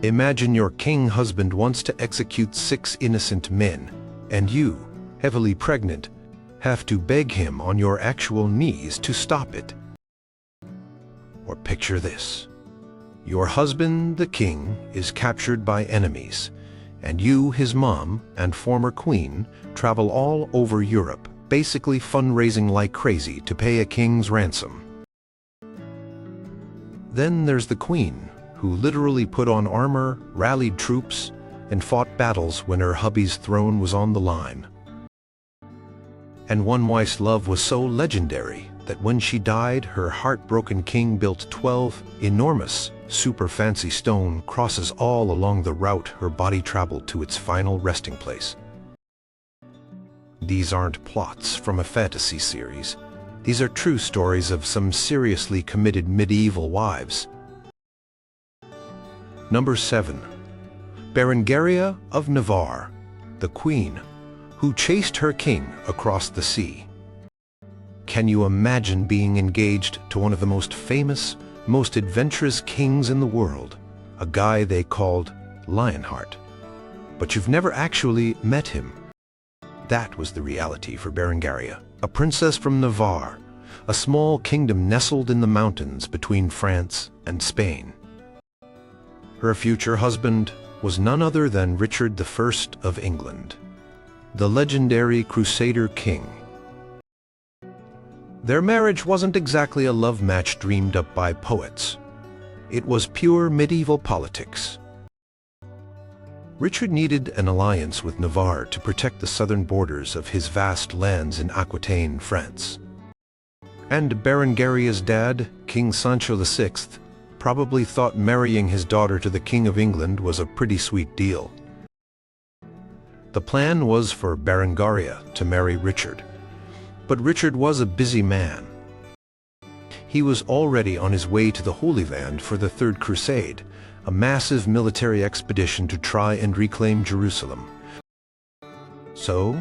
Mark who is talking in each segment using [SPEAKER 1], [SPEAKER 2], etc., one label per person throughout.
[SPEAKER 1] Imagine your king husband wants to execute 6 innocent men, and you, heavily pregnant, have to beg him on your actual knees to stop it. Or picture this. Your husband, the king, is captured by enemies, and you, his mom, and former queen, travel all over Europe, basically fundraising like crazy to pay a king's ransom. Then there's the queen, who literally put on armor, rallied troops, and fought battles when her hubby's throne was on the line. And one wife's love was so legendary that when she died, her heartbroken king built 12 enormous, super fancy stone crosses all along the route her body traveled to its final resting place. These aren't plots from a fantasy series. These are true stories of some seriously committed medieval wives. Number 7. Berengaria of Navarre, the queen, who chased her king across the sea. Can you imagine being engaged to one of the most famous, most adventurous kings in the world, a guy they called Lionheart? But you've never actually met him. That was the reality for Berengaria, a princess from Navarre, a small kingdom nestled in the mountains between France and Spain. Her future husband was none other than Richard I of England, the legendary Crusader king. Their marriage wasn't exactly a love match dreamed up by poets. It was pure medieval politics. Richard needed an alliance with Navarre to protect the southern borders of his vast lands in Aquitaine, France. And Berengaria's dad, King Sancho VI, probably thought marrying his daughter to the King of England was a pretty sweet deal. The plan was for Berengaria to marry Richard, but Richard was a busy man. He was already on his way to the Holy Land for the Third Crusade, a massive military expedition to try and reclaim Jerusalem. So,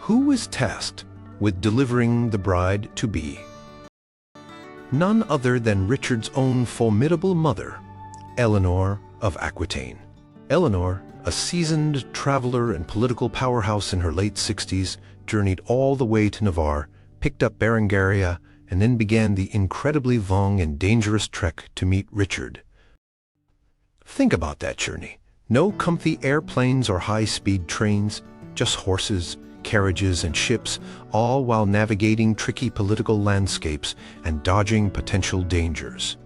[SPEAKER 1] who was tasked with delivering the bride-to-be? None other than Richard's own formidable mother, Eleanor of Aquitaine. Eleanor, a seasoned traveler and political powerhouse in her late 60s, journeyed all the way to Navarre, picked up Berengaria, and then began the incredibly long and dangerous trek to meet Richard. Think about that journey. No comfy airplanes or high-speed trains, just horses, carriages, and ships, all while navigating tricky political landscapes and dodging potential dangers.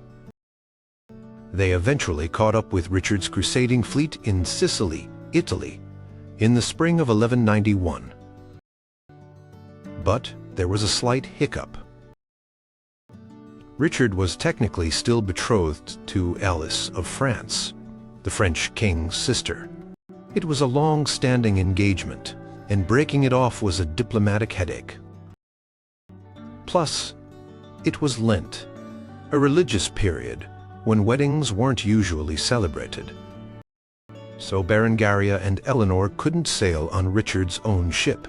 [SPEAKER 1] They eventually caught up with Richard's crusading fleet in Sicily, Italy, in the spring of 1191. But there was a slight hiccup. Richard was technically still betrothed to Alice of France, the French king's sister. It was a long-standing engagement, and breaking it off was a diplomatic headache. Plus, it was Lent, a religious period when weddings weren't usually celebrated. So Berengaria and Eleanor couldn't sail on Richard's own ship.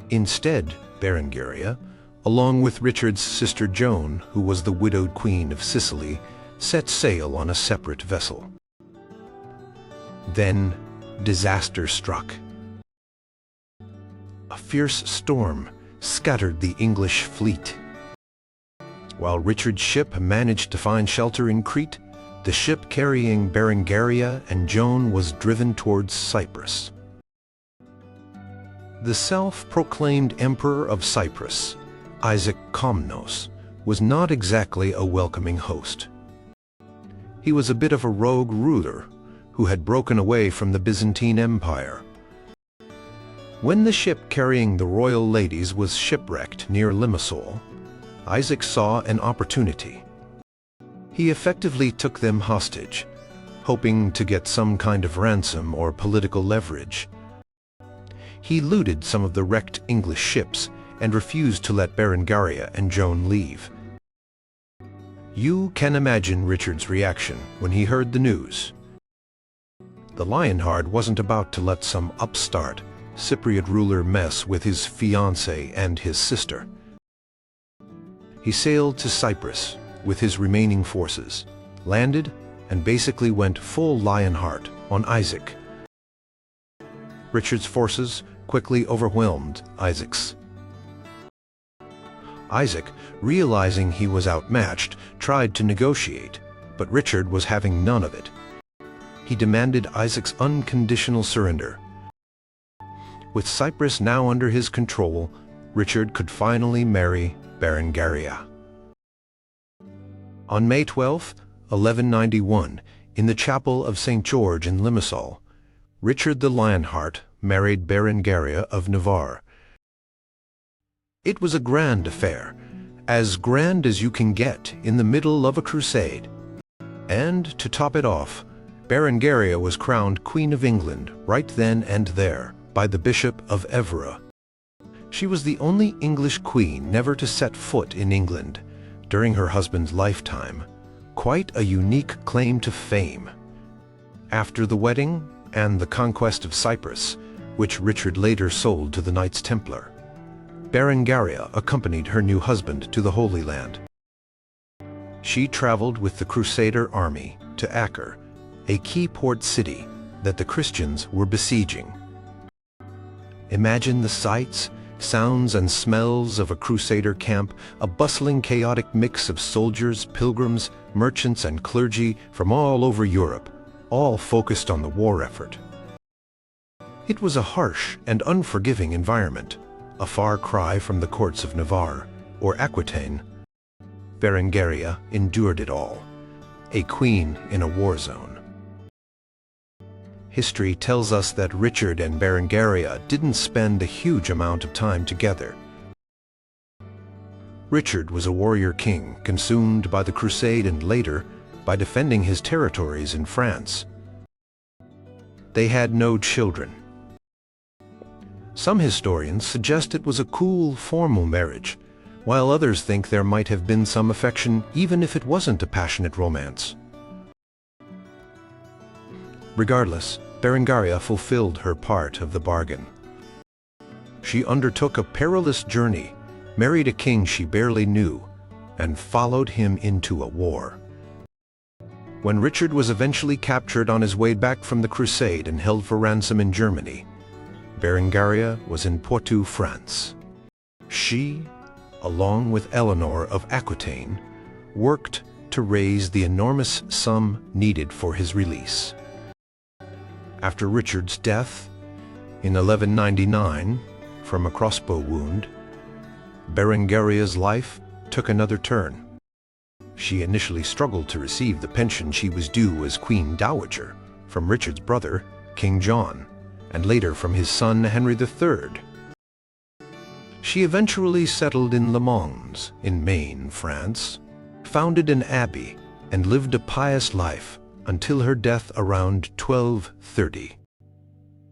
[SPEAKER 1] Instead, Berengaria, along with Richard's sister Joan, who was the widowed queen of Sicily, set sail on a separate vessel. Then, disaster struck. A fierce storm scattered the English fleet. While Richard's ship managed to find shelter in Crete, the ship carrying Berengaria and Joan was driven towards Cyprus. The self-proclaimed Emperor of Cyprus, Isaac Komnenos, was not exactly a welcoming host. He was a bit of a rogue ruler who had broken away from the Byzantine Empire. When the ship carrying the royal ladies was shipwrecked near Limassol, Isaac saw an opportunity. He effectively took them hostage, hoping to get some kind of ransom or political leverage. He looted some of the wrecked English ships and refused to let Berengaria and Joan leave. You can imagine Richard's reaction when he heard the news. The Lionheart wasn't about to let some upstart Cypriot ruler mess with his fiancée and his sister. He sailed to Cyprus with his remaining forces, landed, and basically went full Lionheart on Isaac. Richard's forces quickly overwhelmed Isaac's. Isaac, realizing he was outmatched, tried to negotiate, but Richard was having none of it. He demanded Isaac's unconditional surrender. With Cyprus now under his control, Richard could finally marry Berengaria. On May 12, 1191, in the chapel of St. George in Limassol, Richard the Lionheart married Berengaria of Navarre. It was a grand affair, as grand as you can get in the middle of a crusade. And to top it off, Berengaria was crowned Queen of England right then and there by the Bishop of Évora. She was the only English queen never to set foot in England during her husband's lifetime. Quite a unique claim to fame. After the wedding and the conquest of Cyprus, which Richard later sold to the Knights Templar, Berengaria accompanied her new husband to the Holy Land. She traveled with the Crusader army to Acre, a key port city that the Christians were besieging. Imagine the sights, sounds, and smells of a Crusader camp, a bustling, chaotic mix of soldiers, pilgrims, merchants, and clergy from all over Europe, all focused on the war effort. It was a harsh and unforgiving environment, a far cry from the courts of Navarre or Aquitaine. Berengaria endured it all, a queen in a war zone. History tells us that Richard and Berengaria didn't spend a huge amount of time together. Richard was a warrior king consumed by the crusade and later by defending his territories in France. They had no children. Some historians suggest it was a cool, formal marriage, while others think there might have been some affection even if it wasn't a passionate romance. Regardless, Berengaria fulfilled her part of the bargain. She undertook a perilous journey, married a king she barely knew, and followed him into a war. When Richard was eventually captured on his way back from the crusade and held for ransom in Germany, Berengaria was in Poitou, France. She, along with Eleanor of Aquitaine, worked to raise the enormous sum needed for his release. After Richard's death, in 1199, from a crossbow wound, Berengaria's life took another turn. She initially struggled to receive the pension she was due as Queen Dowager from Richard's brother, King John, and later from his son Henry III. She eventually settled in Le Mans, in Maine, France, founded an abbey, and lived a pious life until her death around 1230.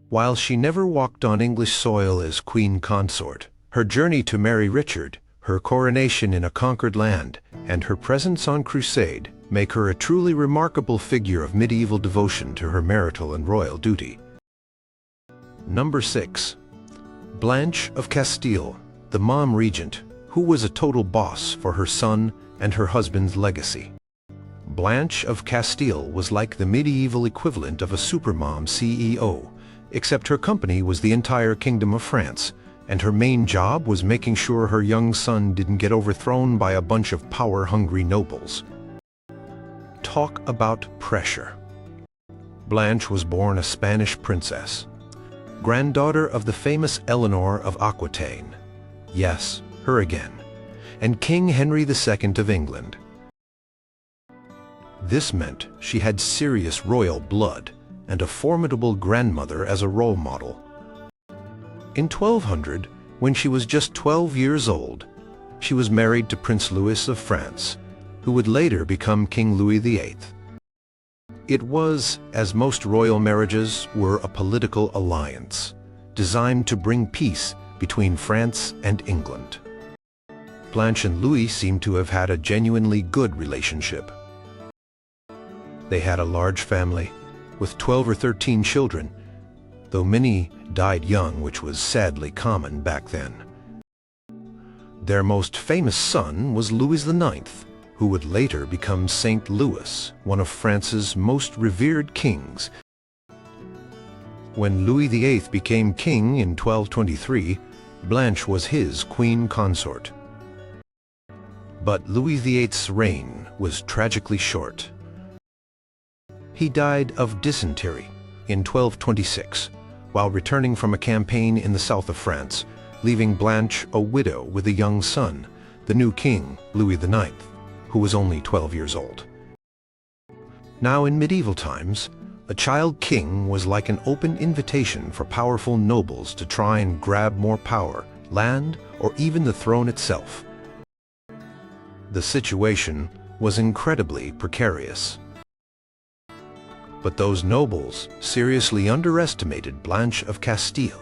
[SPEAKER 1] While she never walked on English soil as queen consort, her journey to marry Richard, her coronation in a conquered land, and her presence on crusade make her a truly remarkable figure of medieval devotion to her marital and royal duty. Number 6. Blanche of Castile, the mom regent, who was a total boss for her son and her husband's legacy. Blanche of Castile was like the medieval equivalent of a supermom CEO, except her company was the entire Kingdom of France, and her main job was making sure her young son didn't get overthrown by a bunch of power-hungry nobles. Talk about pressure. Blanche was born a Spanish princess, granddaughter of the famous Eleanor of Aquitaine, yes, her again, and King Henry II of England. This meant she had serious royal blood and a formidable grandmother as a role model. In 1200, when she was just 12 years old, she was married to Prince Louis of France, who would later become King Louis VIII. It was, as most royal marriages were, a political alliance, designed to bring peace between France and England. Blanche and Louis seem to have had a genuinely good relationship. They had a large family, with 12 or 13 children, though many died young, which was sadly common back then. Their most famous son was Louis IX, who would later become Saint Louis, one of France's most revered kings. When Louis VIII became king in 1223, Blanche was his queen consort. But Louis VIII's reign was tragically short. He died of dysentery in 1226, while returning from a campaign in the south of France, leaving Blanche a widow with a young son, the new king, Louis IX, who was only 12 years old. Now in medieval times, a child king was like an open invitation for powerful nobles to try and grab more power, land, or even the throne itself. The situation was incredibly precarious. But those nobles seriously underestimated Blanche of Castile.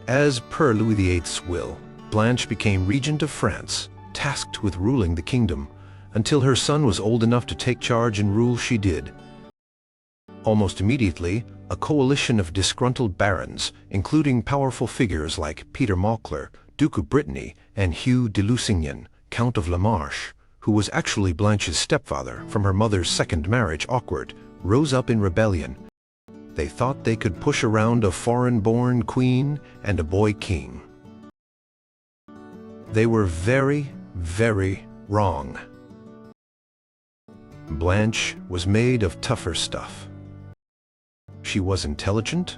[SPEAKER 1] As per Louis VIII's will, Blanche became regent of France, tasked with ruling the kingdom. Until her son was old enough to take charge and rule, she did. Almost immediately, a coalition of disgruntled barons, including powerful figures like Peter Maucler, Duke of Brittany, and Hugh de Lusignan, Count of La Marche, who was actually Blanche's stepfather from her mother's second marriage, rose up in rebellion. They thought they could push around a foreign-born queen and a boy king. They were very, very wrong. Blanche was made of tougher stuff. She was intelligent,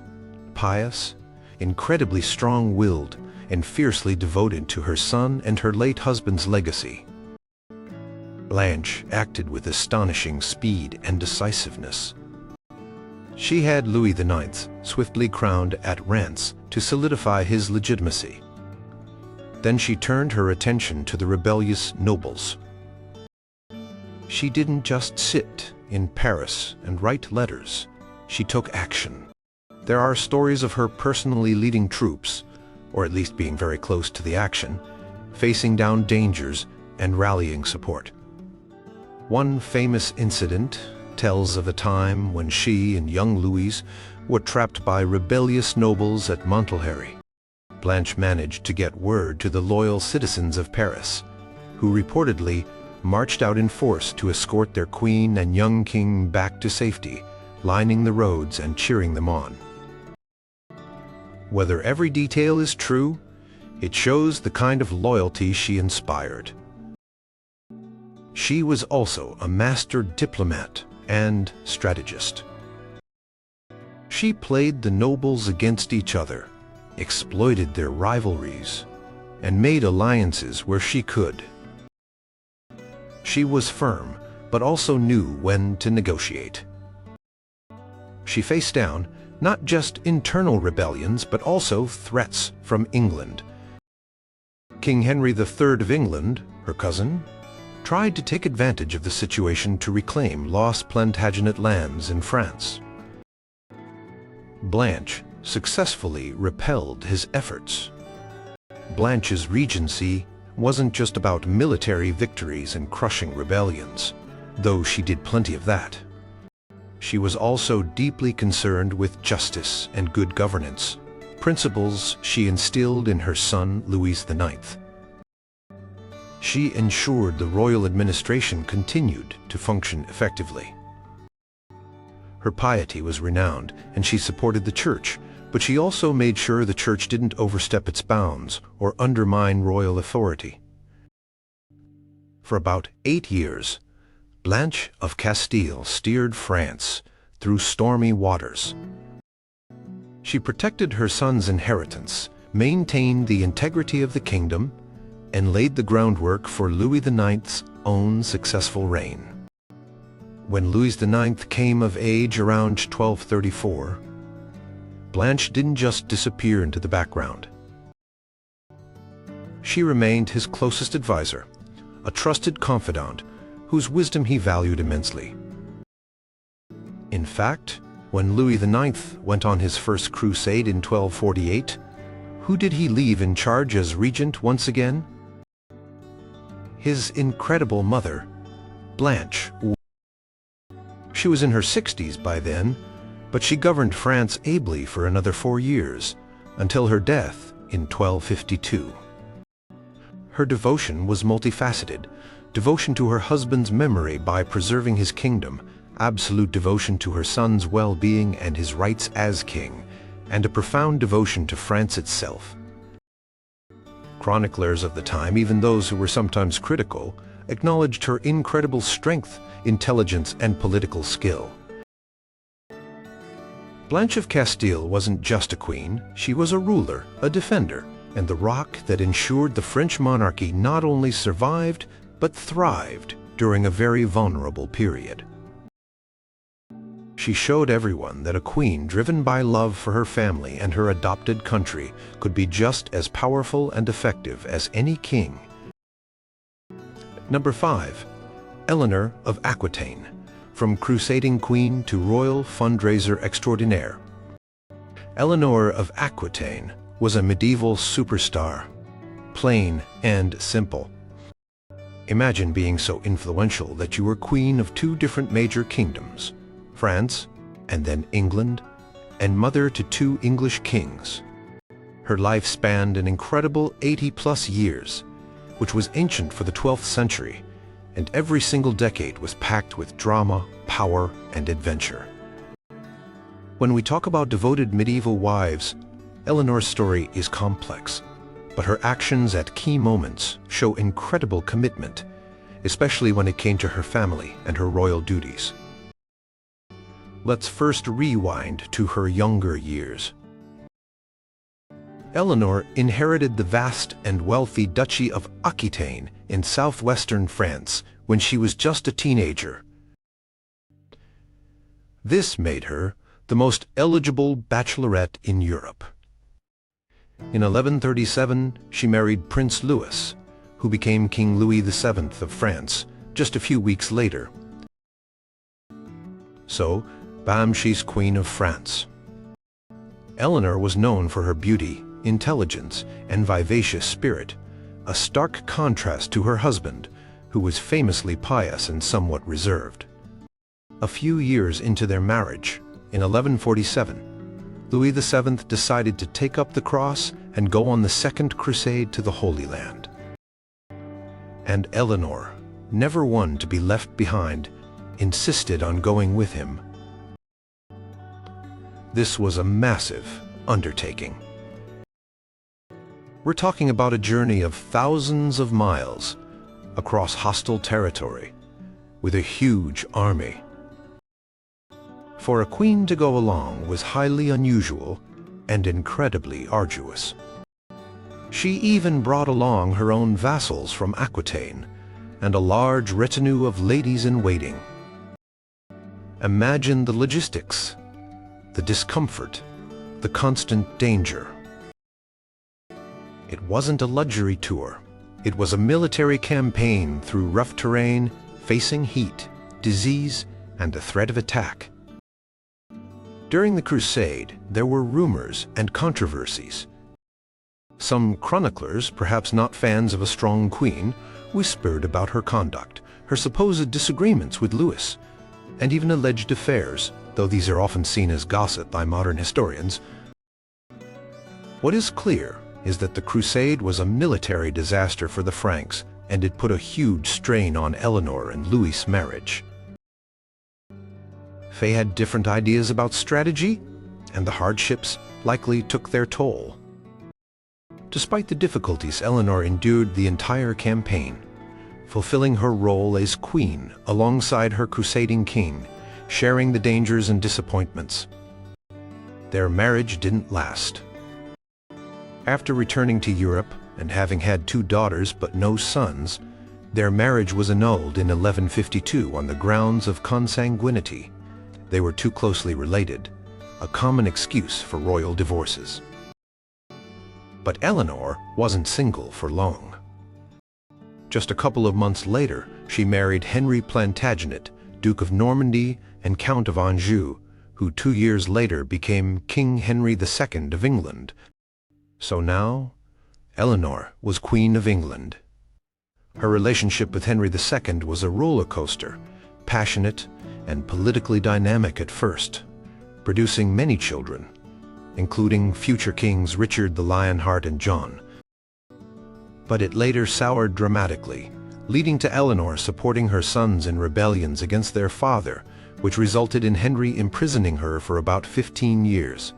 [SPEAKER 1] pious, incredibly strong-willed, and fiercely devoted to her son and her late husband's legacy. Blanche acted with astonishing speed and decisiveness. She had Louis IX swiftly crowned at Reims to solidify his legitimacy. Then she turned her attention to the rebellious nobles. She didn't just sit in Paris and write letters. She took action. There are stories of her personally leading troops, or at least being very close to the action, facing down dangers and rallying support. One famous incident tells of a time when she and young Louis were trapped by rebellious nobles at Montlhéry. Blanche managed to get word to the loyal citizens of Paris, who reportedly marched out in force to escort their queen and young king back to safety, lining the roads and cheering them on. Whether every detail is true, it shows the kind of loyalty she inspired. She was also a master diplomat and strategist. She played the nobles against each other, exploited their rivalries, and made alliances where she could. She was firm, but also knew when to negotiate. She faced down not just internal rebellions, but also threats from England. King Henry III of England, her cousin, tried to take advantage of the situation to reclaim lost Plantagenet lands in France. Blanche successfully repelled his efforts. Blanche's regency wasn't just about military victories and crushing rebellions, though she did plenty of that. She was also deeply concerned with justice and good governance, principles she instilled in her son Louis IX. She ensured the royal administration continued to function effectively. Her piety was renowned, and she supported the church, but she also made sure the church didn't overstep its bounds or undermine royal authority. For about 8 years, Blanche of Castile steered France through stormy waters. She protected her son's inheritance, maintained the integrity of the kingdom, and laid the groundwork for Louis IX's own successful reign. When Louis IX came of age around 1234, Blanche didn't just disappear into the background. She remained his closest advisor, a trusted confidant whose wisdom he valued immensely. In fact, when Louis IX went on his first crusade in 1248, who did he leave in charge as regent once again? His incredible mother, Blanche. She was in her 60s by then, but she governed France ably for another 4 years, until her death in 1252. Her devotion was multifaceted: devotion to her husband's memory by preserving his kingdom, absolute devotion to her son's well-being and his rights as king, and a profound devotion to France itself. Chroniclers of the time, even those who were sometimes critical, acknowledged her incredible strength, intelligence, and political skill. Blanche of Castile wasn't just a queen, she was a ruler, a defender, and the rock that ensured the French monarchy not only survived, but thrived during a very vulnerable period. She showed everyone that a queen driven by love for her family and her adopted country could be just as powerful and effective as any king. Number 5. Eleanor of Aquitaine, from crusading queen to royal fundraiser extraordinaire. Eleanor of Aquitaine was a medieval superstar, plain and simple. Imagine being so influential that you were queen of 2 different major kingdoms, France and then England, and mother to 2 English kings. Her life spanned an incredible 80+ years, which was ancient for the 12th century, and every single decade was packed with drama, power, and adventure. When we talk about devoted medieval wives, Eleanor's story is complex, but her actions at key moments show incredible commitment, especially when it came to her family and her royal duties. Let's first rewind to her younger years. Eleanor inherited the vast and wealthy Duchy of Aquitaine in southwestern France when she was just a teenager. This made her the most eligible bachelorette in Europe. In 1137, she married Prince Louis, who became King Louis VII of France just a few weeks later. So, bam, she's Queen of France. Eleanor was known for her beauty, intelligence, and vivacious spirit, a stark contrast to her husband, who was famously pious and somewhat reserved. A few years into their marriage, in 1147, Louis VII decided to take up the cross and go on the Second Crusade to the Holy Land. And Eleanor, never one to be left behind, insisted on going with him. This was a massive undertaking. We're talking about a journey of thousands of miles across hostile territory with a huge army. For a queen to go along was highly unusual and incredibly arduous. She even brought along her own vassals from Aquitaine and a large retinue of ladies-in-waiting. Imagine the logistics, the discomfort, the constant danger. It wasn't a luxury tour. It was a military campaign through rough terrain, facing heat, disease, and the threat of attack. During the crusade, there were rumors and controversies. Some chroniclers, perhaps not fans of a strong queen, whispered about her conduct, her supposed disagreements with Louis, and even alleged affairs, though these are often seen as gossip by modern historians. What is clear is that the crusade was a military disaster for the Franks, and it put a huge strain on Eleanor and Louis' marriage. They had different ideas about strategy, and the hardships likely took their toll. Despite the difficulties, Eleanor endured the entire campaign, fulfilling her role as queen alongside her crusading king, sharing the dangers and disappointments. Their marriage didn't last. After returning to Europe and having had 2 daughters but no sons, their marriage was annulled in 1152 on the grounds of consanguinity. They were too closely related, a common excuse for royal divorces. But Eleanor wasn't single for long. Just a couple of months later, she married Henry Plantagenet, Duke of Normandy and Count of Anjou, who 2 years later became King Henry II of England. So now, Eleanor was Queen of England. Her relationship with Henry II was a roller coaster, passionate and politically dynamic at first, producing many children, including future kings Richard the Lionheart and John. but it later soured dramatically, leading to Eleanor supporting her sons in rebellions against their father, which resulted in Henry imprisoning her for about 15 years.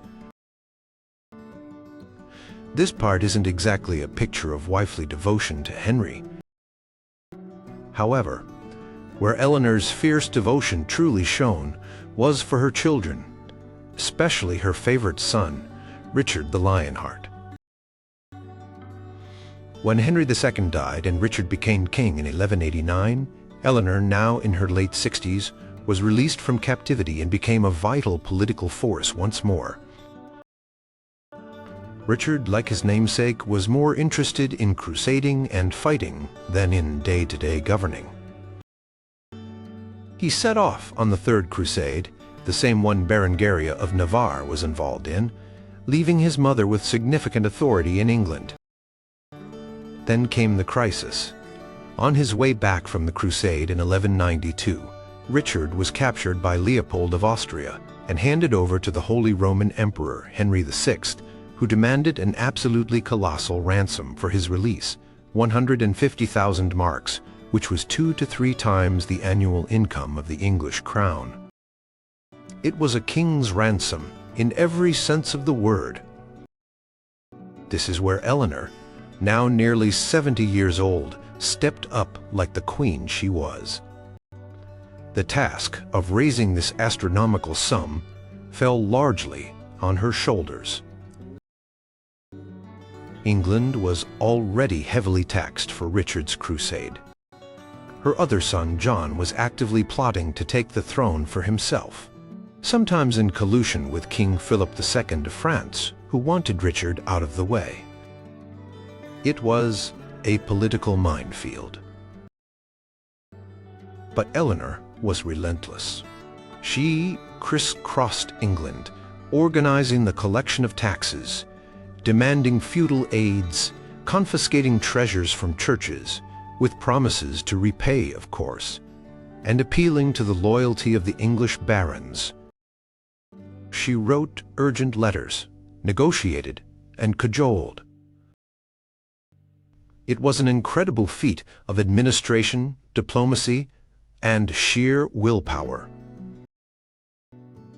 [SPEAKER 1] This part isn't exactly a picture of wifely devotion to Henry. However, where Eleanor's fierce devotion truly shone was for her children, especially her favorite son, Richard the Lionheart. When Henry II died and Richard became king in 1189, Eleanor, now in her late 60s, was released from captivity and became a vital political force once more. Richard, like his namesake, was more interested in crusading and fighting than in day-to-day governing. He set off on the Third Crusade, the same one Berengaria of Navarre was involved in, leaving his mother with significant authority in England. Then came the crisis. On his way back from the crusade in 1192, Richard was captured by Leopold of Austria and handed over to the Holy Roman Emperor Henry VI, who demanded an absolutely colossal ransom for his release, 150,000 marks, which was 2 to 3 times the annual income of the English crown. It was a king's ransom in every sense of the word. This is where Eleanor, now nearly 70 years old, stepped up like the queen she was. The task of raising this astronomical sum fell largely on her shoulders. England was already heavily taxed for Richard's crusade. Her other son, John, was actively plotting to take the throne for himself, sometimes in collusion with King Philip II of France, who wanted Richard out of the way. It was a political minefield. But Eleanor was relentless. She crisscrossed England, organizing the collection of taxes, demanding feudal aids, confiscating treasures from churches, with promises to repay, of course, and appealing to the loyalty of the English barons. She wrote urgent letters, negotiated, and cajoled. It was an incredible feat of administration, diplomacy, and sheer willpower.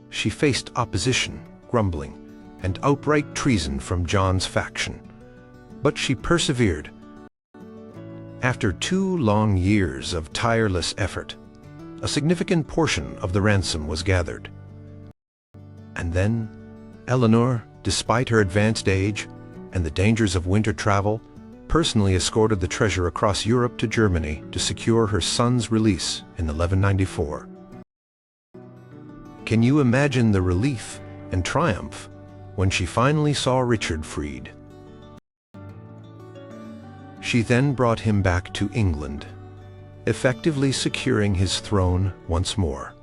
[SPEAKER 1] She faced opposition, grumbling, and outright treason from John's faction, but she persevered. After 2 long years of tireless effort, a significant portion of the ransom was gathered. And then, Eleanor, despite her advanced age and the dangers of winter travel, personally escorted the treasure across Europe to Germany to secure her son's release in 1194. Can you imagine the relief and triumph when she finally saw Richard freed? She then brought him back to England, effectively securing his throne once more.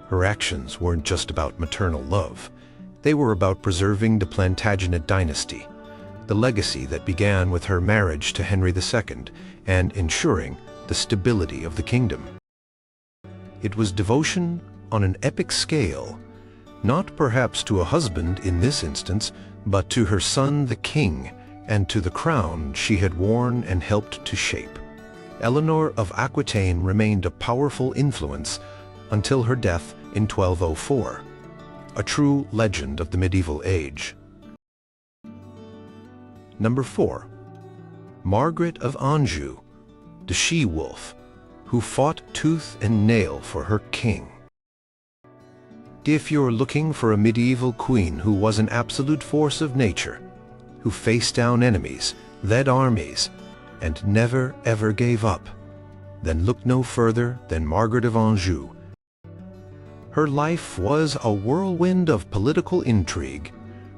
[SPEAKER 1] Her actions weren't just about maternal love. They were about preserving the Plantagenet dynasty, the legacy that began with her marriage to Henry II, and ensuring the stability of the kingdom. It was devotion on an epic scale, not perhaps to a husband in this instance, but to her son the king, and to the crown she had worn and helped to shape. Eleanor of Aquitaine remained a powerful influence until her death in 1204, a true legend of the medieval age. Number 4. Margaret of Anjou, the she-wolf, who fought tooth and nail for her king. If you're looking for a medieval queen who was an absolute force of nature, who faced down enemies, led armies, and never ever gave up, then look no further than Margaret of Anjou. Her life was a whirlwind of political intrigue,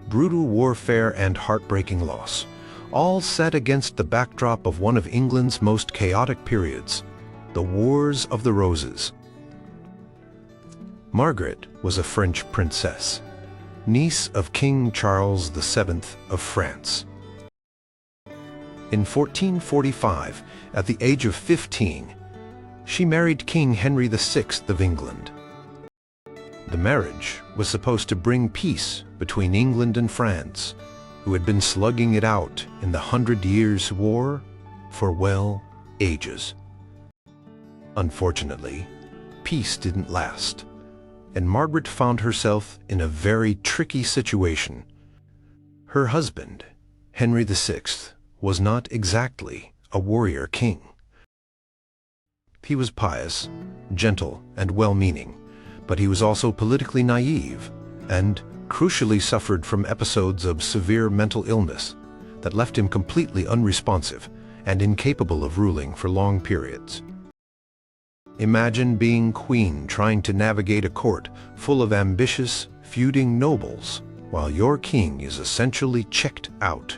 [SPEAKER 1] brutal warfare, and heartbreaking loss, all set against the backdrop of one of England's most chaotic periods, the Wars of the Roses. Margaret was a French princess, niece of King Charles VII of France. In 1445, at the age of 15, she married King Henry VI of England. The marriage was supposed to bring peace between England and France, who had been slugging it out in the 100 Years' War for, well, ages. Unfortunately, peace didn't last, and Margaret found herself in a very tricky situation. Her husband, Henry VI, was not exactly a warrior king. He was pious, gentle, and well-meaning, but he was also politically naive and, crucially, suffered from episodes of severe mental illness that left him completely unresponsive and incapable of ruling for long periods. Imagine being queen trying to navigate a court full of ambitious, feuding nobles while your king is essentially checked out.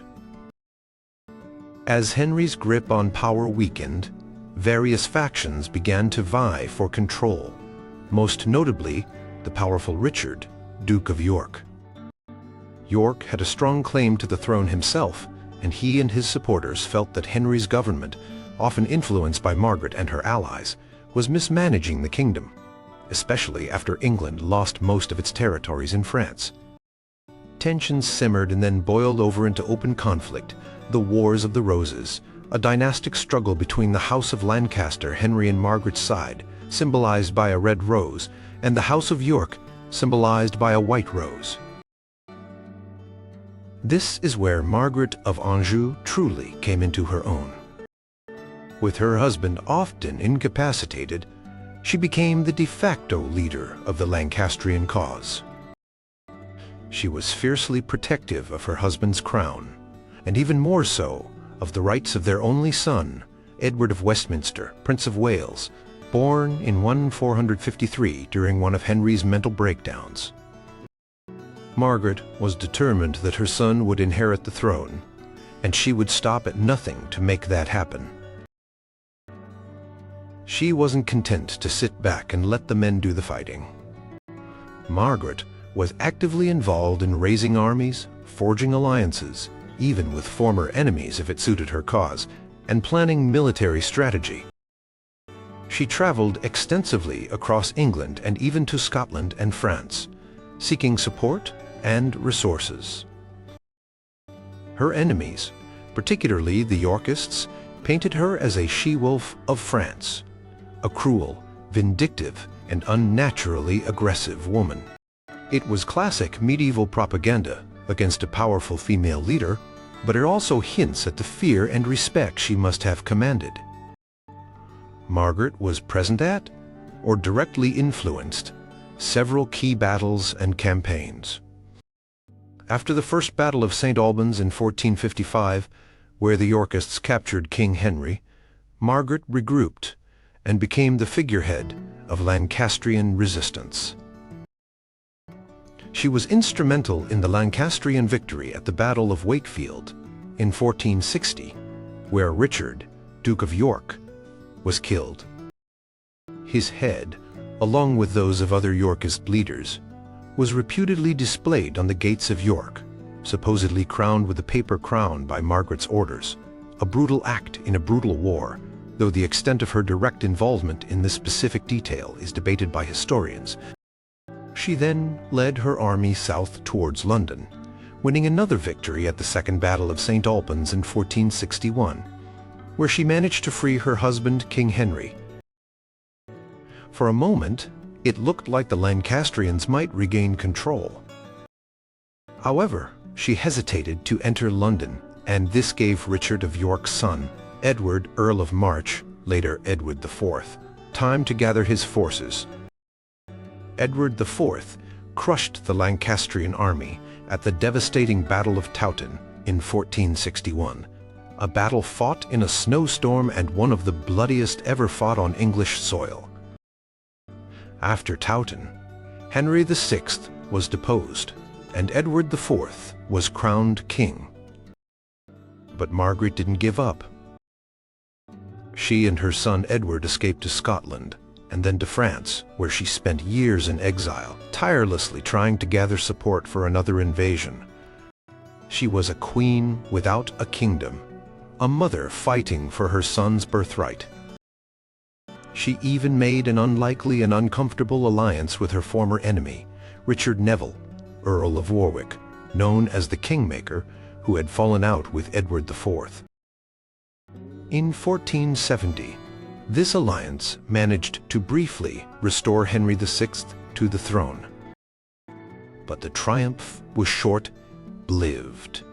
[SPEAKER 1] As Henry's grip on power weakened, various factions began to vie for control, most notably the powerful Richard, Duke of York. York had a strong claim to the throne himself, and he and his supporters felt that Henry's government, often influenced by Margaret and her allies, was mismanaging the kingdom, especially after England lost most of its territories in France. Tensions simmered and then boiled over into open conflict, the Wars of the Roses, a dynastic struggle between the House of Lancaster, Henry and Margaret's side, symbolized by a red rose, and the House of York, symbolized by a white rose. This is where Margaret of Anjou truly came into her own. With her husband often incapacitated, she became the de facto leader of the Lancastrian cause. She was fiercely protective of her husband's crown, and even more so of the rights of their only son, Edward of Westminster, Prince of Wales, born in 1453 during one of Henry's mental breakdowns. Margaret was determined that her son would inherit the throne, and she would stop at nothing to make that happen. She wasn't content to sit back and let the men do the fighting. Margaret was actively involved in raising armies, forging alliances, even with former enemies if it suited her cause, and planning military strategy. She traveled extensively across England and even to Scotland and France, seeking support and resources. Her enemies, particularly the Yorkists, painted her as a she-wolf of France, a cruel, vindictive, and unnaturally aggressive woman. It was classic medieval propaganda against a powerful female leader, but it also hints at the fear and respect she must have commanded. Margaret was present at, or directly influenced, several key battles and campaigns. After the First Battle of St. Albans in 1455, where the Yorkists captured King Henry, Margaret regrouped and became the figurehead of Lancastrian resistance. She was instrumental in the Lancastrian victory at the Battle of Wakefield in 1460, where Richard, Duke of York, was killed. His head, along with those of other Yorkist leaders, was reputedly displayed on the gates of York, supposedly crowned with a paper crown by Margaret's orders, a brutal act in a brutal war, though the extent of her direct involvement in this specific detail is debated by historians. She then led her army south towards London, winning another victory at the Second Battle of St. Albans in 1461, where she managed to free her husband, King Henry. For a moment, it looked like the Lancastrians might regain control. However, she hesitated to enter London, and this gave Richard of York's son, Edward, Earl of March, later Edward IV, time to gather his forces. Edward IV crushed the Lancastrian army at the devastating Battle of Towton in 1461, a battle fought in a snowstorm and one of the bloodiest ever fought on English soil. After Towton, Henry VI was deposed, and Edward IV was crowned king. But Margaret didn't give up. She and her son Edward escaped to Scotland, and then to France, where she spent years in exile, tirelessly trying to gather support for another invasion. She was a queen without a kingdom, a mother fighting for her son's birthright. She even made an unlikely and uncomfortable alliance with her former enemy, Richard Neville, Earl of Warwick, known as the Kingmaker, who had fallen out with Edward IV. In 1470, this alliance managed to briefly restore Henry VI to the throne. But the triumph was short-lived.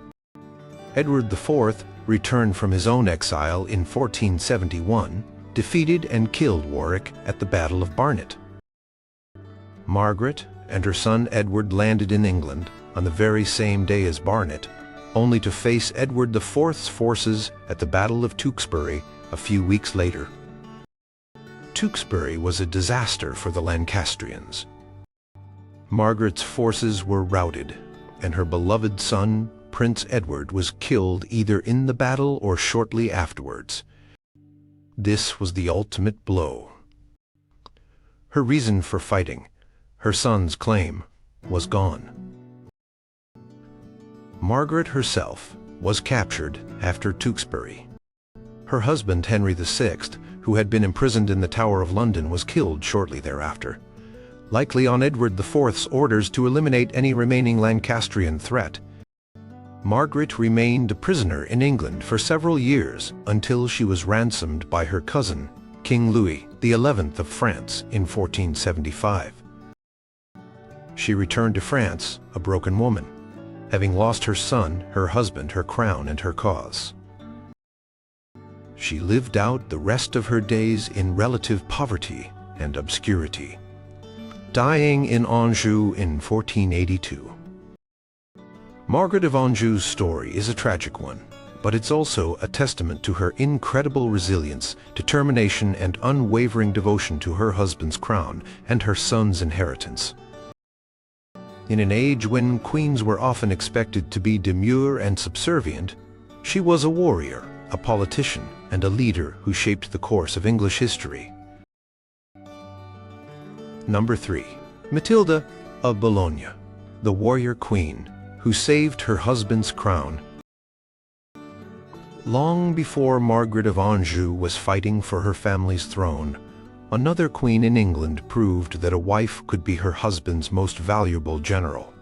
[SPEAKER 1] Edward IV returned from his own exile in 1471, defeated and killed Warwick at the Battle of Barnet. Margaret and her son Edward landed in England on the very same day as Barnet, only to face Edward IV's forces at the Battle of Tewkesbury a few weeks later. Tewkesbury was a disaster for the Lancastrians. Margaret's forces were routed, and her beloved son, Prince Edward, was killed either in the battle or shortly afterwards. This was the ultimate blow. Her reason for fighting, her son's claim, was gone. Margaret herself was captured after Tewkesbury. Her husband, Henry VI, who had been imprisoned in the Tower of London, was killed shortly thereafter, likely on Edward IV's orders to eliminate any remaining Lancastrian threat. Margaret remained a prisoner in England for several years until she was ransomed by her cousin, King Louis XI of France, in 1475. She returned to France a broken woman, having lost her son, her husband, her crown, and her cause. She lived out the rest of her days in relative poverty and obscurity, dying in Anjou in 1482. Margaret of Anjou's story is a tragic one, but it's also a testament to her incredible resilience, determination, and unwavering devotion to her husband's crown and her son's inheritance. In an age when queens were often expected to be demure and subservient, she was a warrior, a politician, and a leader who shaped the course of English history. Number 3. Matilda of Bologna, the warrior queen who saved her husband's crown. Long before Margaret of Anjou was fighting for her family's throne, another queen in England proved that a wife could be her husband's most valuable general.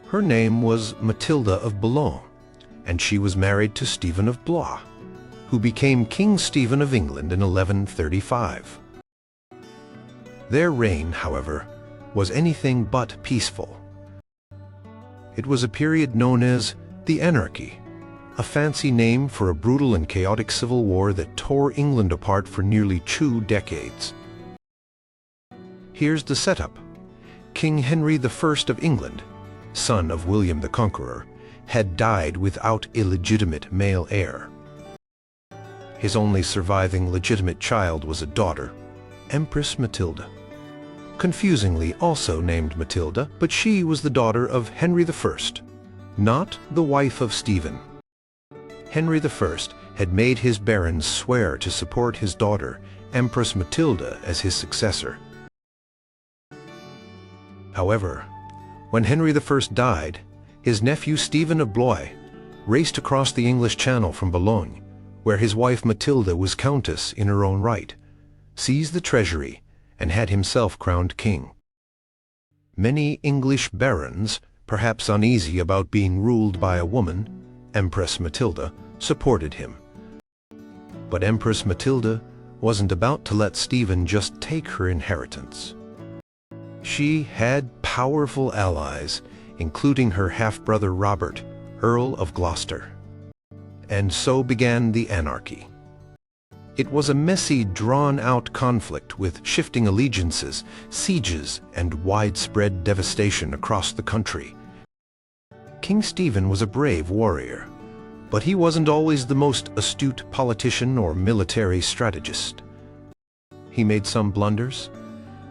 [SPEAKER 1] Her name was Matilda of Boulogne, and she was married to Stephen of Blois, who became King Stephen of England in 1135. Their reign, however, was anything but peaceful. It was a period known as the Anarchy, a fancy name for a brutal and chaotic civil war that tore England apart for nearly 2 decades. Here's the setup. King Henry I of England, son of William the Conqueror, had died without illegitimate male heir. His only surviving legitimate child was a daughter, Empress Matilda. Confusingly also named Matilda, but she was the daughter of Henry I, not the wife of Stephen. Henry I had made his barons swear to support his daughter, Empress Matilda, as his successor. However, when Henry I died, his nephew Stephen of Blois raced across the English Channel from Boulogne, where his wife Matilda was countess in her own right, seized the treasury, and had himself crowned king. Many English barons, perhaps uneasy about being ruled by a woman, Empress Matilda, supported him. But Empress Matilda wasn't about to let Stephen just take her inheritance. She had powerful allies, including her half-brother Robert, Earl of Gloucester. And so began the anarchy. It was a messy, drawn-out conflict with shifting allegiances, sieges, and widespread devastation across the country. King Stephen was a brave warrior, but he wasn't always the most astute politician or military strategist. He made some blunders,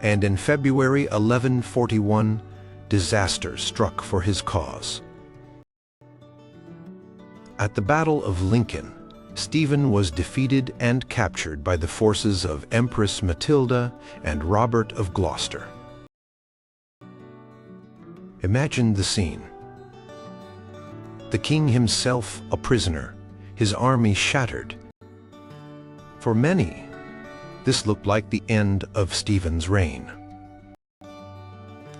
[SPEAKER 1] and in February 1141, disaster struck for his cause. At the Battle of Lincoln, Stephen was defeated and captured by the forces of Empress Matilda and Robert of Gloucester. Imagine the scene. The king himself a prisoner, his army shattered. For many, this looked like the end of Stephen's reign.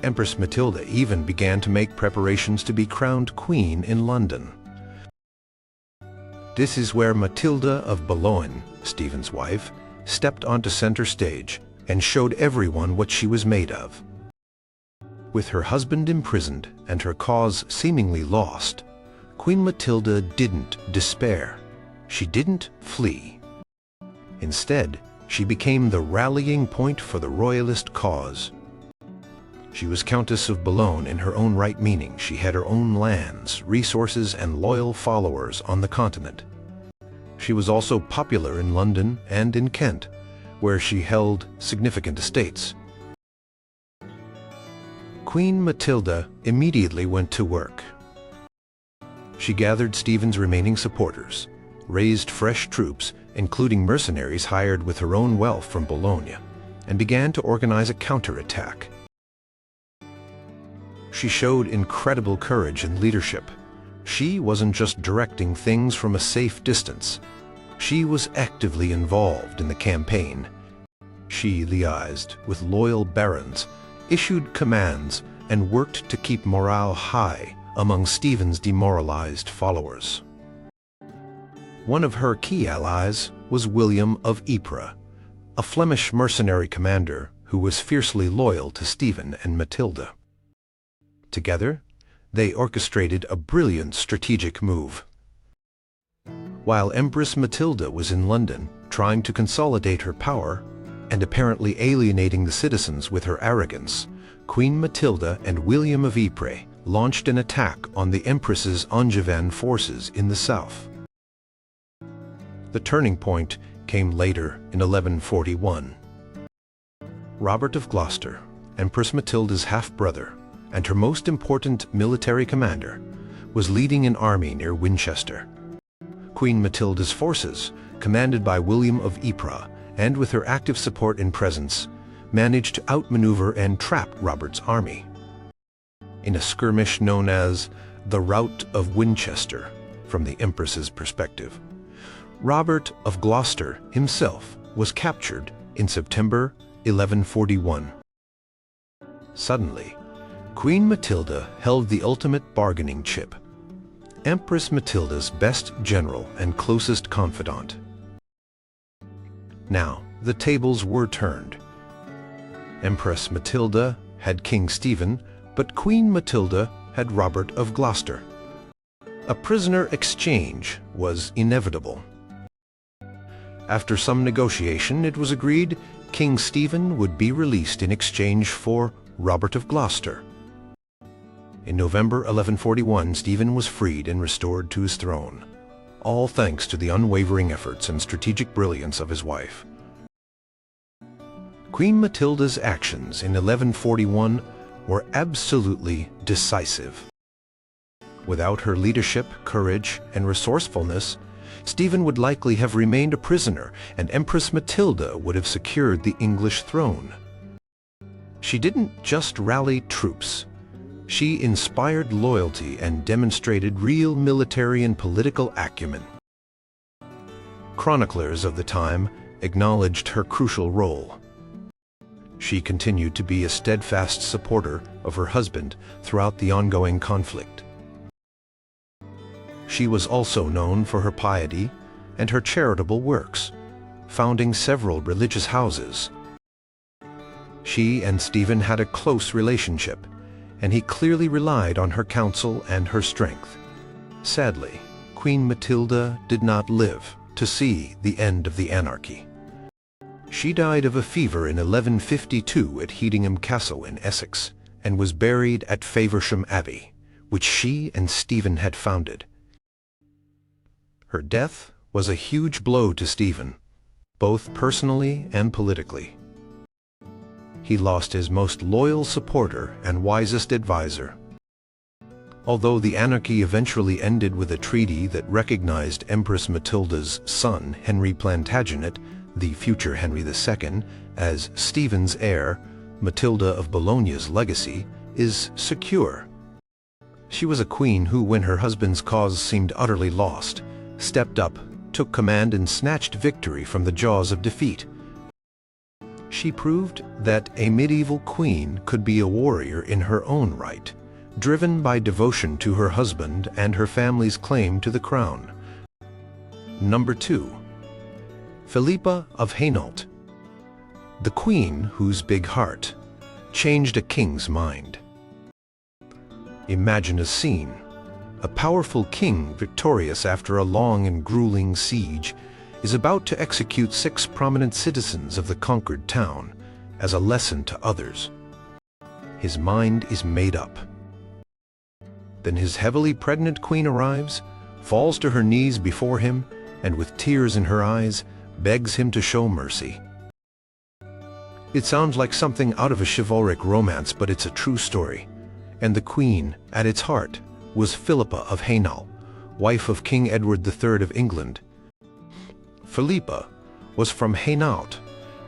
[SPEAKER 1] Empress Matilda even began to make preparations to be crowned queen in London. This is where Matilda of Boulogne, Stephen's wife, stepped onto center stage and showed everyone what she was made of. With her husband imprisoned and her cause seemingly lost, Queen Matilda didn't despair. She didn't flee. Instead, she became the rallying point for the royalist cause. She was Countess of Boulogne in her own right, meaning she had her own lands, resources, and loyal followers on the continent. She was also popular in London and in Kent, where she held significant estates. Queen Matilda immediately went to work. She gathered Stephen's remaining supporters, raised fresh troops, including mercenaries hired with her own wealth from Bologna, and began to organize a counterattack. She showed incredible courage and leadership. She wasn't just directing things from a safe distance. She was actively involved in the campaign. She liaised with loyal barons, issued commands, and worked to keep morale high among Stephen's demoralized followers. One of her key allies was William of Ypres, a Flemish mercenary commander who was fiercely loyal to Stephen and Matilda. Together, they orchestrated a brilliant strategic move. While Empress Matilda was in London trying to consolidate her power and apparently alienating the citizens with her arrogance, Queen Matilda and William of Ypres launched an attack on the Empress's Angevin forces in the south. The turning point came later in 1141. Robert of Gloucester, Empress Matilda's half-brother and her most important military commander, was leading an army near Winchester. Queen Matilda's forces, commanded by William of Ypres and with her active support and presence, managed to outmaneuver and trap Robert's army. In a skirmish known as the Rout of Winchester, from the Empress's perspective, Robert of Gloucester himself was captured in September 1141. Suddenly, Queen Matilda held the ultimate bargaining chip, Empress Matilda's best general and closest confidant. Now, the tables were turned. Empress Matilda had King Stephen, but Queen Matilda had Robert of Gloucester. A prisoner exchange was inevitable. After some negotiation, it was agreed King Stephen would be released in exchange for Robert of Gloucester. In November 1141, Stephen was freed and restored to his throne, all thanks to the unwavering efforts and strategic brilliance of his wife. Queen Matilda's actions in 1141 were absolutely decisive. Without her leadership, courage, and resourcefulness, Stephen would likely have remained a prisoner, and Empress Matilda would have secured the English throne. She didn't just rally troops. She inspired loyalty and demonstrated real military and political acumen. Chroniclers of the time acknowledged her crucial role. She continued to be a steadfast supporter of her husband throughout the ongoing conflict. She was also known for her piety and her charitable works, founding several religious houses. She and Stephen had a close relationship, and he clearly relied on her counsel and her strength. Sadly, Queen Matilda did not live to see the end of the anarchy. She died of a fever in 1152 at Hedingham Castle in Essex, and was buried at Faversham Abbey, which she and Stephen had founded. Her death was a huge blow to Stephen, both personally and politically. He lost his most loyal supporter and wisest advisor. Although the anarchy eventually ended with a treaty that recognized Empress Matilda's son, Henry Plantagenet, the future Henry II, as Stephen's heir, Matilda of Bologna's legacy is secure. She was a queen who, when her husband's cause seemed utterly lost, stepped up, took command, and snatched victory from the jaws of defeat. She proved that a medieval queen could be a warrior in her own right, driven by devotion to her husband and her family's claim to the crown. Number 2. Philippa of Hainault, the queen whose big heart changed a king's mind. Imagine a scene. A powerful king, victorious after a long and grueling siege, is about to execute 6 prominent citizens of the conquered town as a lesson to others. His mind is made up. Then his heavily pregnant queen arrives, falls to her knees before him, and with tears in her eyes, begs him to show mercy. It sounds like something out of a chivalric romance, but it's a true story. And the queen, at its heart, was Philippa of Hainault, wife of King Edward III of England. Philippa was from Hainault,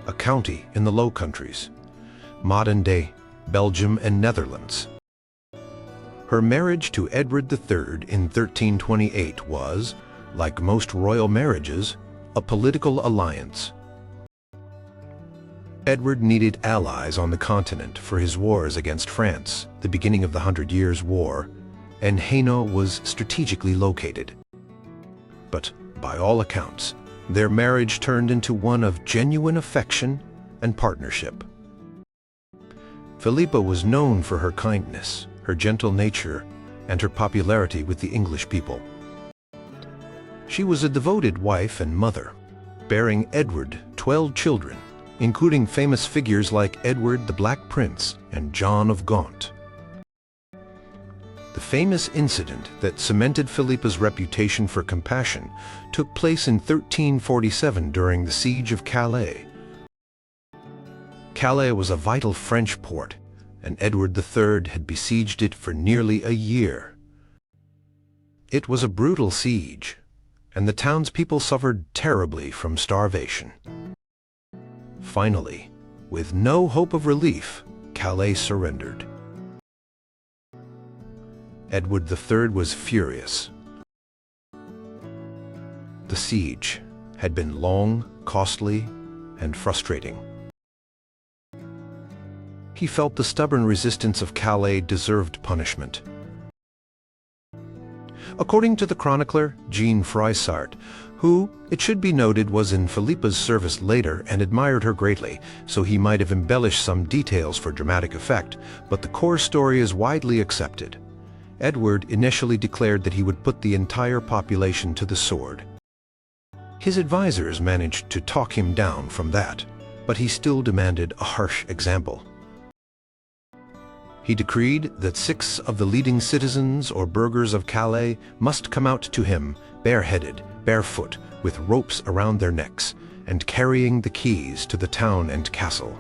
[SPEAKER 1] a county in the Low Countries, modern-day Belgium and Netherlands. Her marriage to Edward III in 1328 was, like most royal marriages, a political alliance. Edward needed allies on the continent for his wars against France, the beginning of the 100 Years' War, and Hainault was strategically located. But, by all accounts, their marriage turned into one of genuine affection and partnership. Philippa was known for her kindness, her gentle nature, and her popularity with the English people. She was a devoted wife and mother, bearing Edward 12 children, including famous figures like Edward the Black Prince and John of Gaunt. The famous incident that cemented Philippa's reputation for compassion took place in 1347 during the Siege of Calais. Calais was a vital French port, and Edward III had besieged it for nearly a year. It was a brutal siege, and the townspeople suffered terribly from starvation. Finally, with no hope of relief, Calais surrendered. Edward III was furious. The siege had been long, costly, and frustrating. He felt the stubborn resistance of Calais deserved punishment. According to the chronicler Jean Froissart, who, it should be noted, was in Philippa's service later and admired her greatly, so he might have embellished some details for dramatic effect, but the core story is widely accepted. Edward initially declared that he would put the entire population to the sword. His advisors managed to talk him down from that, but he still demanded a harsh example. He decreed that 6 of the leading citizens or burghers of Calais must come out to him bareheaded, barefoot, with ropes around their necks, and carrying the keys to the town and castle.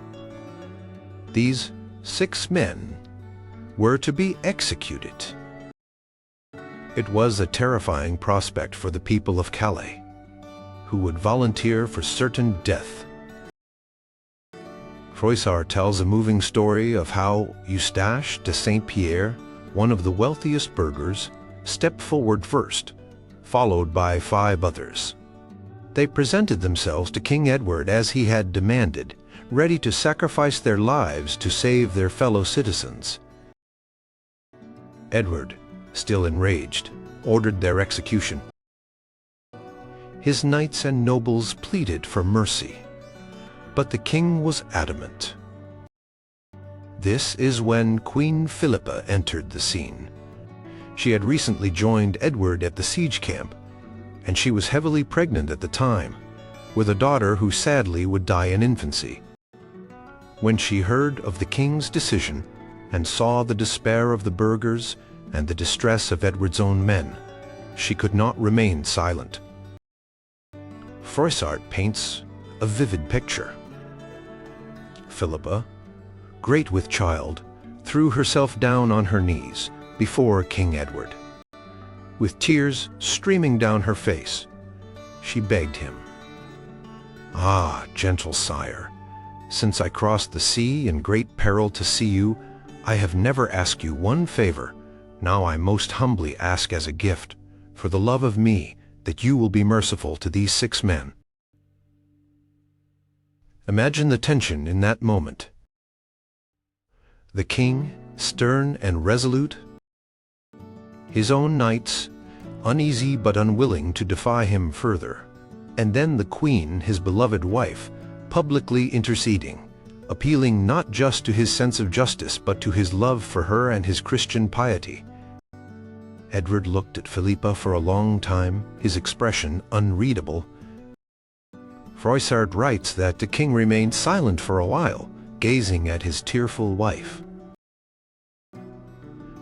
[SPEAKER 1] These 6 men were to be executed. It was a terrifying prospect for the people of Calais, who would volunteer for certain death. Froissart tells a moving story of how Eustache de Saint-Pierre, one of the wealthiest burghers, stepped forward first, followed by 5 others. They presented themselves to King Edward as he had demanded, ready to sacrifice their lives to save their fellow citizens. Edward, still enraged, ordered their execution. His knights and nobles pleaded for mercy, but the king was adamant. This is when Queen Philippa entered the scene. She had recently joined Edward at the siege camp, and she was heavily pregnant at the time, with a daughter who sadly would die in infancy. When she heard of the king's decision and saw the despair of the burghers and the distress of Edward's own men, she could not remain silent. Froissart paints a vivid picture. Philippa, great with child, threw herself down on her knees before King Edward. With tears streaming down her face, she begged him, "Ah, gentle sire, since I crossed the sea in great peril to see you, I have never asked you one favor. Now I most humbly ask as a gift, for the love of me, that you will be merciful to these 6 men." Imagine the tension in that moment. The king, stern and resolute. His own knights, uneasy but unwilling to defy him further. And then the queen, his beloved wife, publicly interceding, appealing not just to his sense of justice but to his love for her and his Christian piety. Edward looked at Philippa for a long time, his expression unreadable. Froissart writes that the king remained silent for a while, gazing at his tearful wife.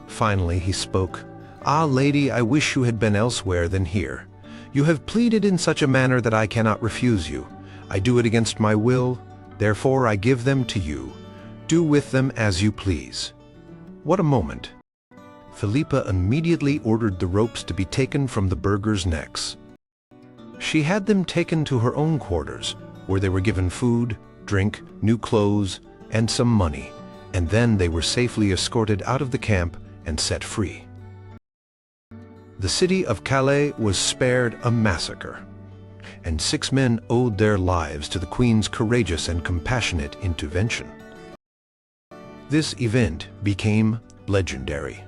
[SPEAKER 1] Finally he spoke. "Ah, lady, I wish you had been elsewhere than here. You have pleaded in such a manner that I cannot refuse you. I do it against my will, therefore I give them to you. Do with them as you please." What a moment! Philippa immediately ordered the ropes to be taken from the burghers' necks. She had them taken to her own quarters, where they were given food, drink, new clothes, and some money, and then they were safely escorted out of the camp and set free. The city of Calais was spared a massacre, and 6 men owed their lives to the Queen's courageous and compassionate intervention. This event became legendary.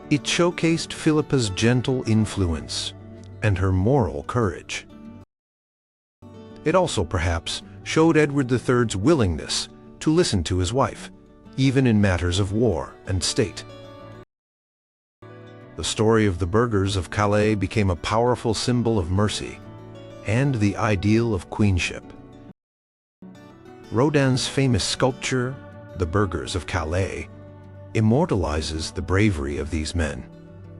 [SPEAKER 1] It showcased Philippa's gentle influence and her moral courage. It also perhaps showed Edward III's willingness to listen to his wife, even in matters of war and state. The story of the burghers of Calais became a powerful symbol of mercy and the ideal of queenship. Rodin's famous sculpture, The Burghers of Calais, immortalizes the bravery of these men,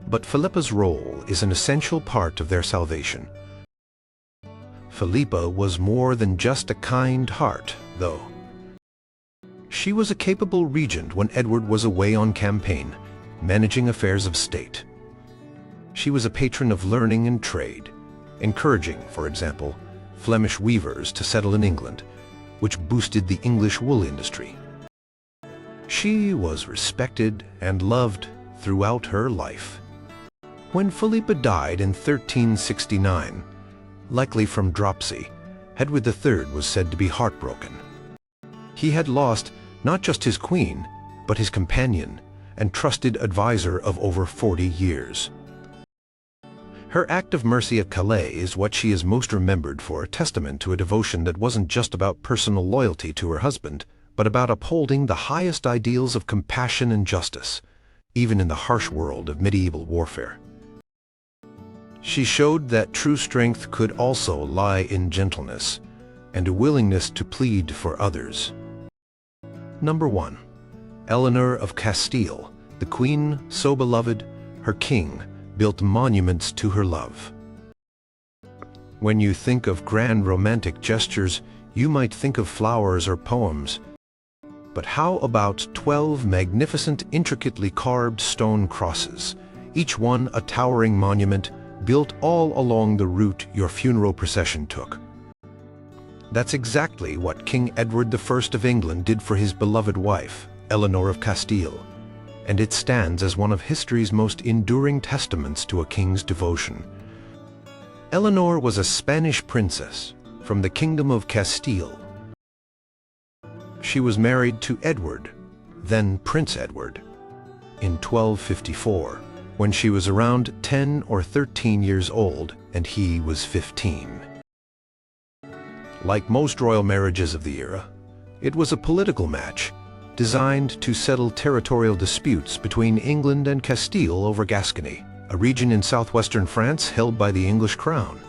[SPEAKER 1] but Philippa's role is an essential part of their salvation. Philippa was more than just a kind heart, though. She was a capable regent when Edward was away on campaign, managing affairs of state. She was a patron of learning and trade, encouraging, for example, Flemish weavers to settle in England, which boosted the English wool industry. She was respected and loved throughout her life. When Philippa died in 1369, likely from dropsy, Edward III was said to be heartbroken. He had lost not just his queen, but his companion and trusted advisor of over 40 years. Her act of mercy at Calais is what she is most remembered for, a testament to a devotion that wasn't just about personal loyalty to her husband, but about upholding the highest ideals of compassion and justice, even in the harsh world of medieval warfare. She showed that true strength could also lie in gentleness and a willingness to plead for others. Number 1. Eleanor of Castile, the queen so beloved, her king built monuments to her love. When you think of grand romantic gestures, you might think of flowers or poems. But how about 12 magnificent, intricately carved stone crosses, each one a towering monument, built all along the route your funeral procession took? That's exactly what King Edward I of England did for his beloved wife, Eleanor of Castile, and it stands as one of history's most enduring testaments to a king's devotion. Eleanor was a Spanish princess from the Kingdom of Castile. She was married to Edward, then Prince Edward, in 1254, when she was around 10 or 13 years old and he was 15. Like most royal marriages of the era, it was a political match designed to settle territorial disputes between England and Castile over Gascony, a region in southwestern France held by the English crown.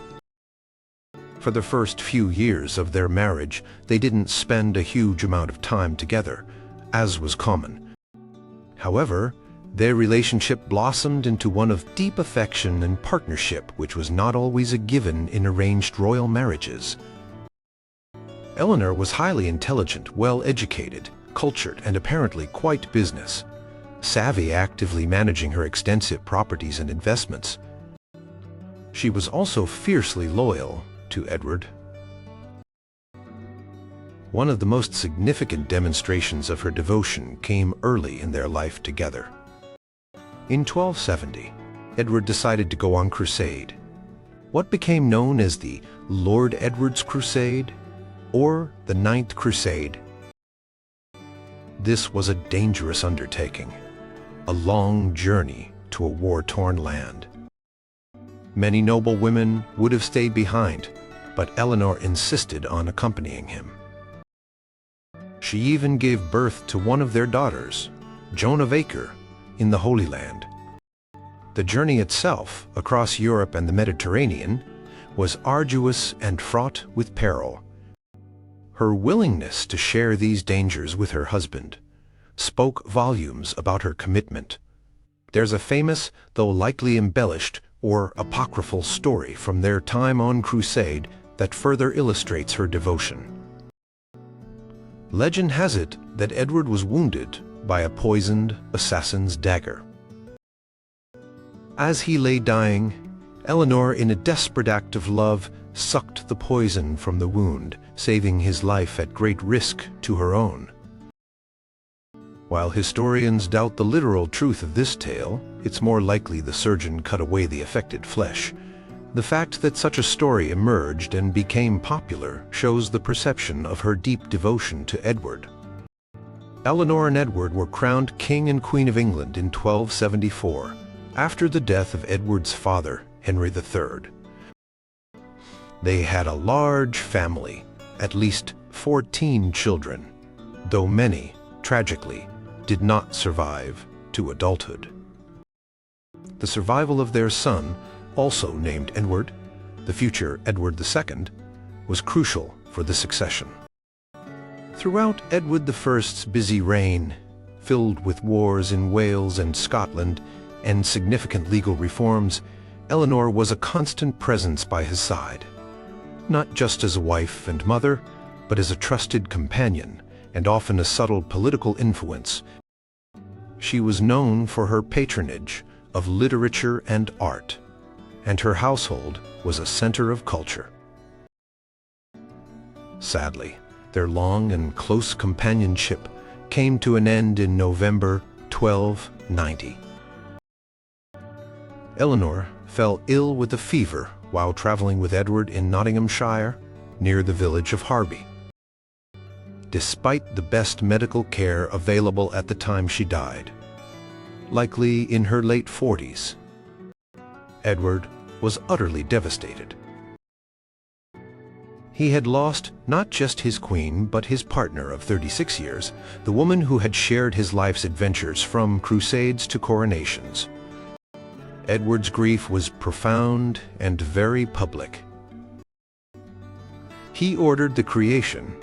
[SPEAKER 1] For the first few years of their marriage, they didn't spend a huge amount of time together, as was common. However, their relationship blossomed into one of deep affection and partnership, which was not always a given in arranged royal marriages. Eleanor was highly intelligent, well-educated, cultured, and apparently quite business savvy, actively managing her extensive properties and investments. She was also fiercely loyal to Edward. One of the most significant demonstrations of her devotion came early in their life together. In 1270, Edward decided to go on crusade. What became known as the Lord Edward's Crusade or the Ninth Crusade. This was a dangerous undertaking, a long journey to a war-torn land. Many noble women would have stayed behind, but Eleanor insisted on accompanying him. She even gave birth to one of their daughters, Joan of Acre, in the Holy Land. The journey itself, across Europe and the Mediterranean, was arduous and fraught with peril. Her willingness to share these dangers with her husband spoke volumes about her commitment. There's a famous, though likely embellished or apocryphal story from their time on crusade that further illustrates her devotion. Legend has it that Edward was wounded by a poisoned assassin's dagger. As he lay dying, Eleanor, in a desperate act of love, sucked the poison from the wound, saving his life at great risk to her own. While historians doubt the literal truth of this tale, it's more likely the surgeon cut away the affected flesh. The fact that such a story emerged and became popular shows the perception of her deep devotion to Edward. Eleanor and Edward were crowned King and Queen of England in 1274, after the death of Edward's father, Henry III. They had a large family, at least 14 children, though many, tragically, did not survive to adulthood. The survival of their son, also named Edward, the future Edward II, was crucial for the succession. Throughout Edward I's busy reign, filled with wars in Wales and Scotland and significant legal reforms, Eleanor was a constant presence by his side, not just as a wife and mother, but as a trusted companion and often a subtle political influence. She was known for her patronage of literature and art, and her household was a center of culture. Sadly, their long and close companionship came to an end in November 1290. Eleanor fell ill with a fever while traveling with Edward in Nottinghamshire, near the village of Harby. Despite the best medical care available at the time she died, likely in her late 40s, Edward was utterly devastated. He had lost not just his queen, but his partner of 36 years, the woman who had shared his life's adventures from crusades to coronations. Edward's grief was profound and very public. He ordered the creation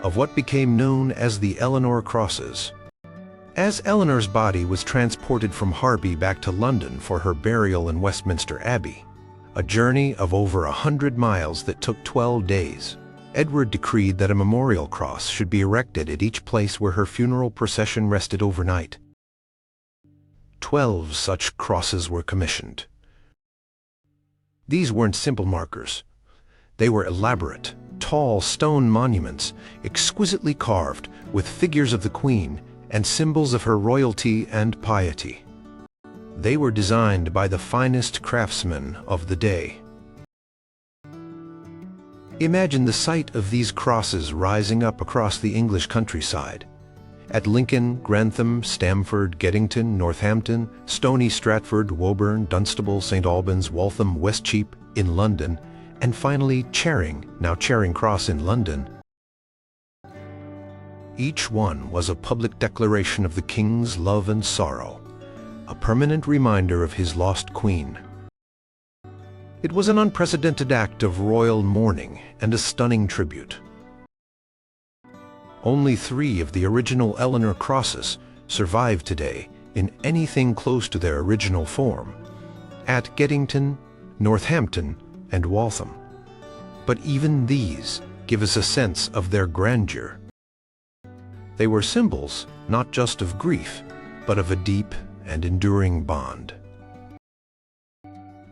[SPEAKER 1] of what became known as the Eleanor Crosses. As Eleanor's body was transported from Harby back to London for her burial in Westminster Abbey, a journey of over 100 miles that took 12 days, Edward decreed that a memorial cross should be erected at each place where her funeral procession rested overnight. 12 such crosses were commissioned. These weren't simple markers. They were elaborate, tall stone monuments, exquisitely carved with figures of the Queen and symbols of her royalty and piety. They were designed by the finest craftsmen of the day. Imagine the sight of these crosses rising up across the English countryside. At Lincoln, Grantham, Stamford, Geddington, Northampton, Stony, Stratford, Woburn, Dunstable, St. Albans, Waltham, Westcheap in London, and finally Charing, now Charing Cross in London. Each one was a public declaration of the King's love and sorrow, a permanent reminder of his lost queen. It was an unprecedented act of royal mourning and a stunning tribute. Only 3 of the original Eleanor crosses survive today in anything close to their original form, at Geddington, Northampton, and Waltham. But even these give us a sense of their grandeur. They were symbols not just of grief, but of a deep and enduring bond.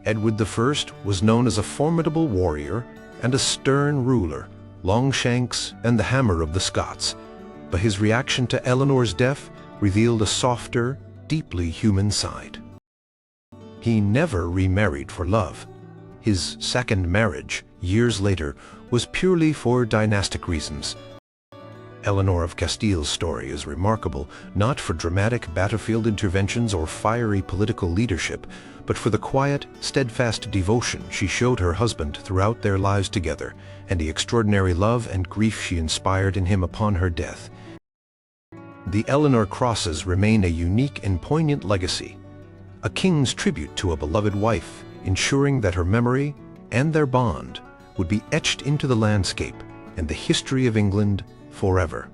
[SPEAKER 1] Edward I was known as a formidable warrior and a stern ruler, Longshanks and the Hammer of the Scots, but his reaction to Eleanor's death revealed a softer, deeply human side. He never remarried for love. His second marriage, years later, was purely for dynastic reasons. Eleanor of Castile's story is remarkable not for dramatic battlefield interventions or fiery political leadership, but for the quiet, steadfast devotion she showed her husband throughout their lives together, and the extraordinary love and grief she inspired in him upon her death. The Eleanor crosses remain a unique and poignant legacy, a king's tribute to a beloved wife, ensuring that her memory and their bond would be etched into the landscape and the history of England forever.